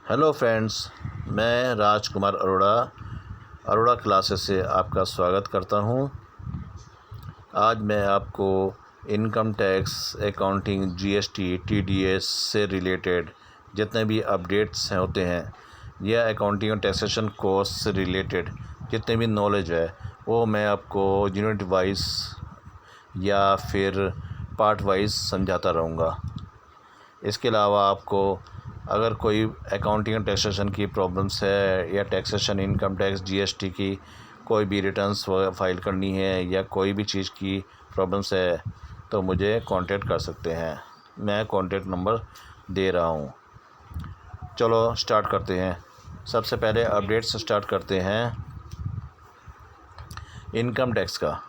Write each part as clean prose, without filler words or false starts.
Hello friends, मैं राजकुमार Arora classes से आपका स्वागत करता हूं। आज मैं आपको income tax, accounting, GST, TDS से रिलेटेड जितने भी अपडेट्स होते हैं या अकाउंटिंग और टैक्सेशन कोर्स से रिलेटेड जितने भी नॉलेज है वो मैं आपको यूनिट वाइज या फिर पार्ट वाइज समझाता रहूँगा। इसके अलावा आपको अगर कोई अकाउंटिंग और टैक्सेशन की प्रॉब्लम्स है या टैक्सेशन, इनकम टैक्स, जीएसटी की कोई भी रिटर्न्स फाइल करनी है या कोई भी चीज़ की प्रॉब्लम्स है तो मुझे कांटेक्ट कर सकते हैं। मैं कांटेक्ट नंबर दे रहा हूँ। चलो स्टार्ट करते हैं। सबसे पहले अपडेट से स्टार्ट करते हैं इनकम टैक्स का।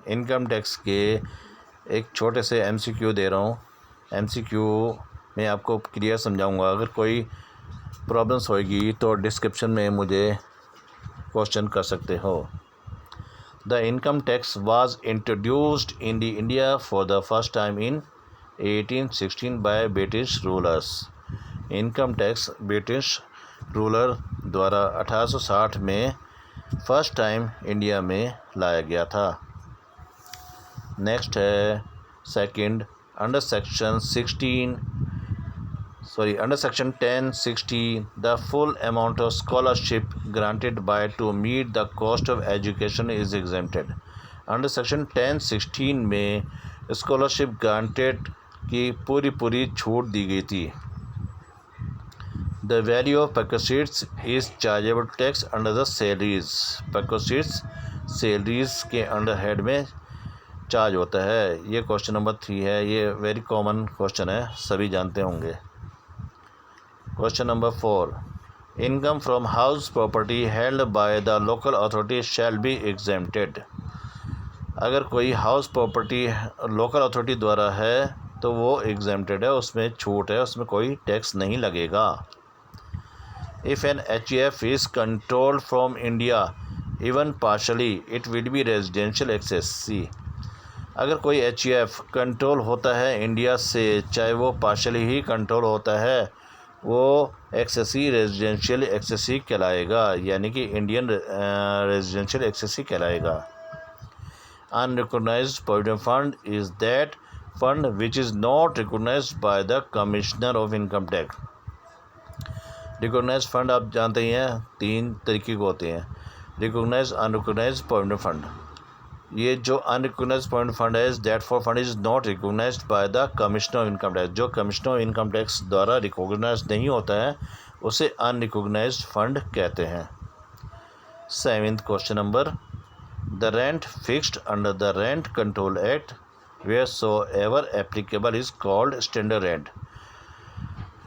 इनकम टैक्स के एक छोटे से एमसीक्यू दे रहा हूँ। एमसीक्यू मैं आपको क्लियर समझाऊंगा। अगर कोई प्रॉब्लम्स होगी तो डिस्क्रिप्शन में मुझे क्वेश्चन कर सकते हो। The income tax was introduced in the India for the first time in 1816 by British rulers. Income tax British ruler द्वारा 1860 में फर्स्ट टाइम इंडिया में लाया गया था। नेक्स्ट है second, under section 1060, the full amount of scholarship granted by to meet the cost of education is exempted. Under section 1016 में scholarship granted की पूरी छूट दी गई थी। The value of perquisites is chargeable tax under the salaries. perquisites salaries के under head में charge होता है। ये क्वेश्चन नंबर 3 है। ये वेरी कॉमन क्वेश्चन है, सभी जानते होंगे। Question number 4, income from house property held by the local authority shall be exempted. अगर कोई हाउस प्रॉपर्टी लोकल अथॉरिटी द्वारा है तो वो एग्जेम्प्टेड है, उसमें छूट है, उसमें कोई टैक्स नहीं लगेगा। If an HEF is controlled from India even partially it will be residential assessee. अगर कोई एचईएफ कंट्रोल होता है इंडिया से, चाहे वो पार्शली ही कंट्रोल होता है, वो एक्सेसी रेजिडेंशियल एक्सेसी कहलाएगा, यानी कि इंडियन रेजिडेंशियल एक्सेसी कहलाएगा। Unrecognised provident fund is that fund which is not recognised by the commissioner of income tax. Recognised fund आप जानते ही हैं, 3 तरीके के होते हैं, रिकॉग्नाइज्ड, अनरिकॉग्नाइज्ड, प्रोविडेंट फंड। ये जो अनरिकॉग्नाइज्ड प्रोविडेंट फंड है, that for fund is not recognised by the commissioner of income tax. जो कमिश्नर ऑफ इनकम टैक्स द्वारा रिकॉग्नाइज्ड नहीं होता है उसे अनरिकॉग्नाइज्ड फंड कहते हैं। 7th question number, the rent fixed under the rent control act where so ever applicable is called standard rent.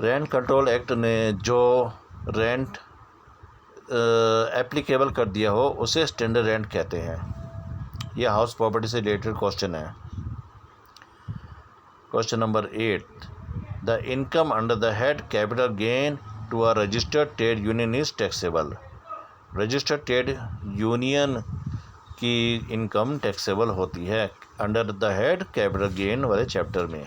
Rent control act ने जो रेंट एप्लीकेबल कर दिया हो उसे स्टैंडर्ड रेंट कहते हैं। यह हाउस प्रॉपर्टी से रिलेटेड क्वेश्चन है। Question number 8, the income under the head capital gain to a registered trade union is taxable. Registered trade union की इनकम टैक्सेबल होती है under the head capital gain वाले chapter में।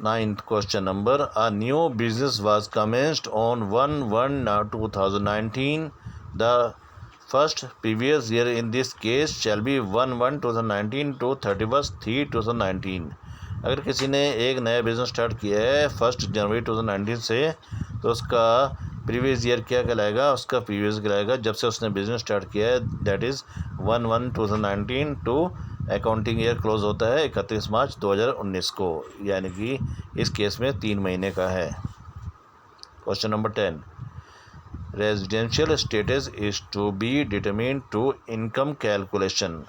9th question number, a new business was commenced on 1/1/2019। The first previous year in this case shall be 1/1/2019 to 31/3/2019। अगर किसी ने एक नया बिज़नेस स्टार्ट किया है 1 जनवरी 2019 से, तो उसका प्रीवियस ईयर क्या कहलाएगा? उसका प्रीवियस कहलाएगा जब से उसने बिज़नेस स्टार्ट किया है, that is 1/1/2019 to accounting year close होता है 31 मार्च 2019 को, यानी कि इस केस में 3 महीने का है। Question number 10, residential status is to be determined to income calculation.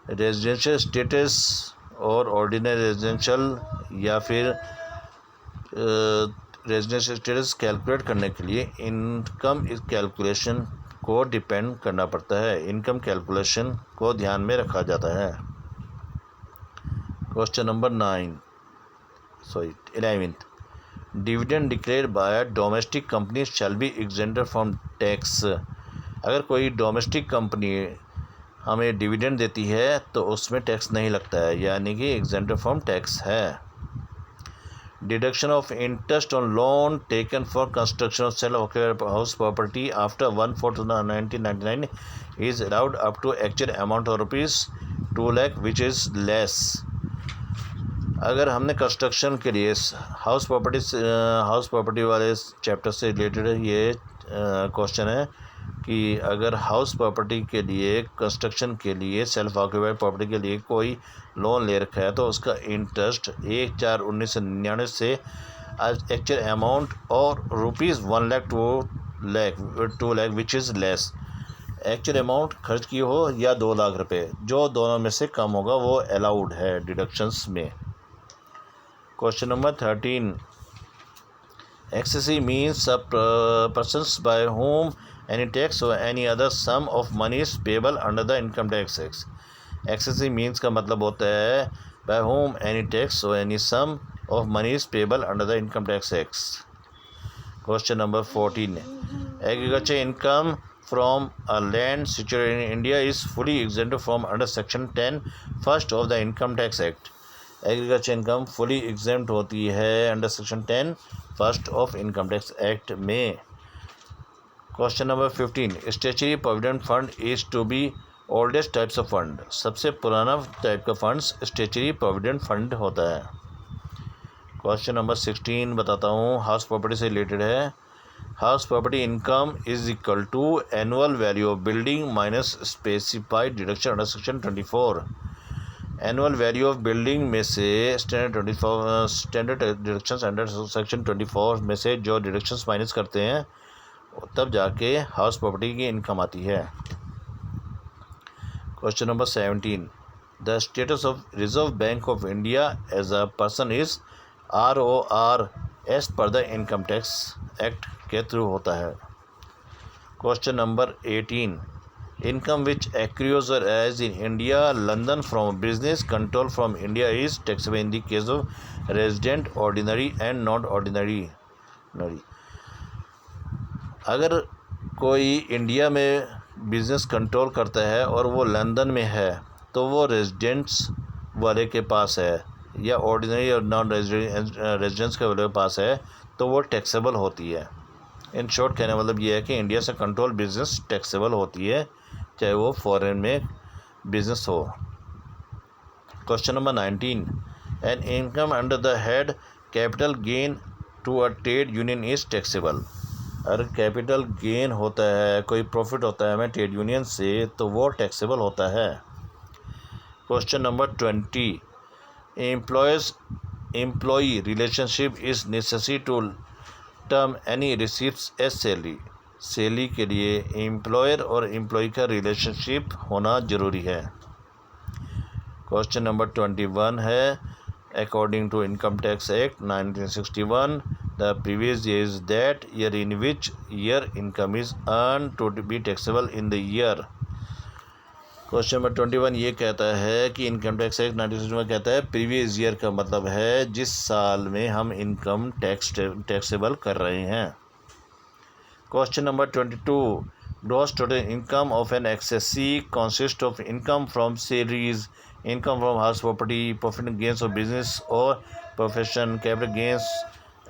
Residential status और ऑर्डिनरी रेजिडेंशियल या फिर रेजिडेंशियल स्टेटस कैलकुलेट करने के लिए इनकम कैलकुलेशन को डिपेंड करना पड़ता है, इनकम कैलकुलेशन को ध्यान में रखा जाता है। Question number 11th, dividend declared by domestic company shall be exempted from tax. अगर कोई डोमेस्टिक कंपनी हमें डिविडेंड देती है तो उसमें टैक्स नहीं लगता है, यानी कि एग्जेम्प्टेड फ्रॉम टैक्स है। Deduction of interest on loan taken for construction of self-occupied house property after 1/4/1999 is allowed up to actual amount of rupees 2 lakh which is less. अगर हमने कंस्ट्रक्शन के लिए हाउस प्रॉपर्टी वाले chapter से related ये question है कि अगर हाउस प्रॉपर्टी के लिए कंस्ट्रक्शन के लिए सेल्फ ऑक्यूपाइड प्रॉपर्टी के लिए कोई लोन ले रखा है तो उसका इंटरेस्ट 1/4/1999 से एक्चुअल अमाउंट और rupees 1 lakh 2 lakh which is less. Actual amount खर्च की हो या 2 लाख रुपए, जो दोनों में से कम होगा वो अलाउड है डिडक्शंस में. Question number 13. Excessive means persons by whom any tax or any other sum of money is payable under the income tax act. Excessive means का मतलब होता है by whom any tax or any sum of money is payable under the income tax act. Question number 14. Agriculture income from a land situated in India is fully exempt from under section 10 first of the income tax act. Agriculture income fully exempt होती है under section 10 first of income tax act में. Question number 15. Statutory provident fund is to be oldest types of fund. सबसे पुराना type का funds statutory provident fund होता है. Question number 16 बताता हूँ, हाउस प्रॉपर्टी से रिलेटेड है. House property income is equal to annual value of building minus specified deduction under section 24. Annual value of building में से स्टैंडर्ड डिडक्शंस अंडर सेक्शन 24 में से जो डिडक्शंस माइनस करते हैं तब जाके हाउस प्रॉपर्टी की इनकम आती है. Question number 17. The status of Reserve Bank of India as a person is ROR as per the income tax act के थ्रू होता है. Question number 18. Income which accrues or as in India, London from business control from India is taxable in the case of resident, ordinary and not ordinary. अगर कोई India में business control करता है और वो लंदन में है तो वो रेजिडेंट्स वाले के पास है या ऑर्डिनरी और नॉन रेजिडेंट्स के वाले के पास है तो वो टैक्सेबल होती है. इन शॉर्ट कहने मतलब ये है कि इंडिया से कंट्रोल बिजनेस टैक्सेबल होती है चाहे वो फॉरेन में बिजनेस हो. Question number 19. An income under the head capital gain to a trade union is taxable. अगर कैपिटल गेन होता है, कोई प्रॉफिट होता है हमें ट्रेड यूनियन से तो वो टैक्सेबल होता है. Question number 20. Employee relationship is necessary to term any receipts as salary. Salary के लिए एम्प्लॉयर और एम्प्लॉय का रिलेशनशिप होना ज़रूरी है. क्वेश्चन नंबर 21 है. According to income tax act 1961 the previous year is that year in which year income is earn to be taxable in the year. Question number 21 ये कहता है कि इनकम टैक्स एक्ट 1961 कहता है प्रीवियस ईयर का मतलब है जिस साल में हम इनकम टैक्सेबल कर रहे हैं. Question number 22. Gross total income of an accessee consists of income from salaries, income from house property, profit and gains of business or profession, capital gains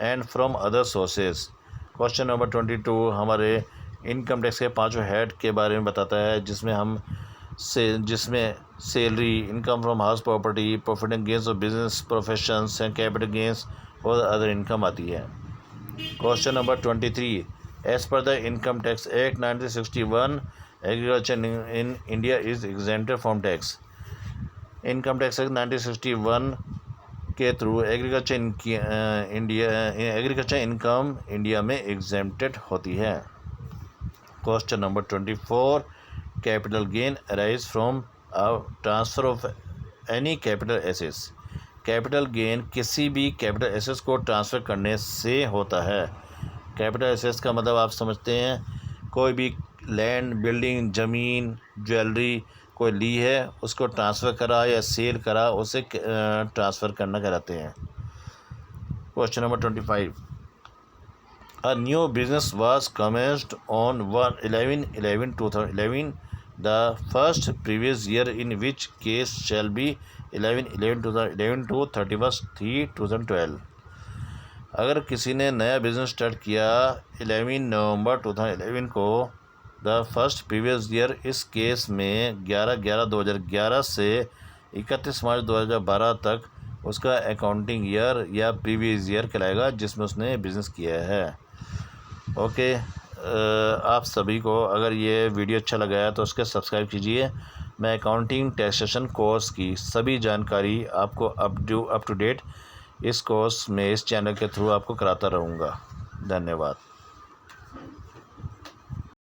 and from other sources. Question number 22 हमारे income tax के पांचों head के बारे में बताता है जिसमें salary, income from house property, profit and gains of business, professions and capital gains और अदर इनकम आती है. Question number 23. As per the income tax act 1961 agriculture in India is exempted from tax. Income tax act 1961 के through agriculture income India में exempted होती है. Question number 24. Capital gain arise from a transfer of any capital assets. Capital gain किसी भी capital assets को transfer करने से होता है. कैपिटल एसेट्स का मतलब आप समझते हैं कोई भी लैंड, बिल्डिंग, ज़मीन, ज्वेलरी कोई ली है उसको ट्रांसफ़र करा या सेल करा उसे ट्रांसफ़र करना कहलाते हैं. Question number 25. A new business was commenced on 11/11/2011. The first previous year in which case shall be 11/11/2011 to 31/3/2012. अगर किसी ने नया बिज़नेस स्टार्ट किया 11 नवंबर 2011 को, द फर्स्ट प्रीवियस ईयर, इस केस में 11/11/2011 से 31 मार्च 2012 तक उसका अकाउंटिंग ईयर या प्रीवियस ईयर कहलाएगा जिसमें उसने बिज़नेस किया है। ओके, आप सभी को अगर ये वीडियो अच्छा लगा है तो उसके सब्सक्राइब कीजिए। मैं अकाउंटिंग टैक्सेशन कोर्स की सभी जानकारी आपको अप टू डेट इस कोर्स में इस चैनल के थ्रू आपको कराता रहूँगा। धन्यवाद।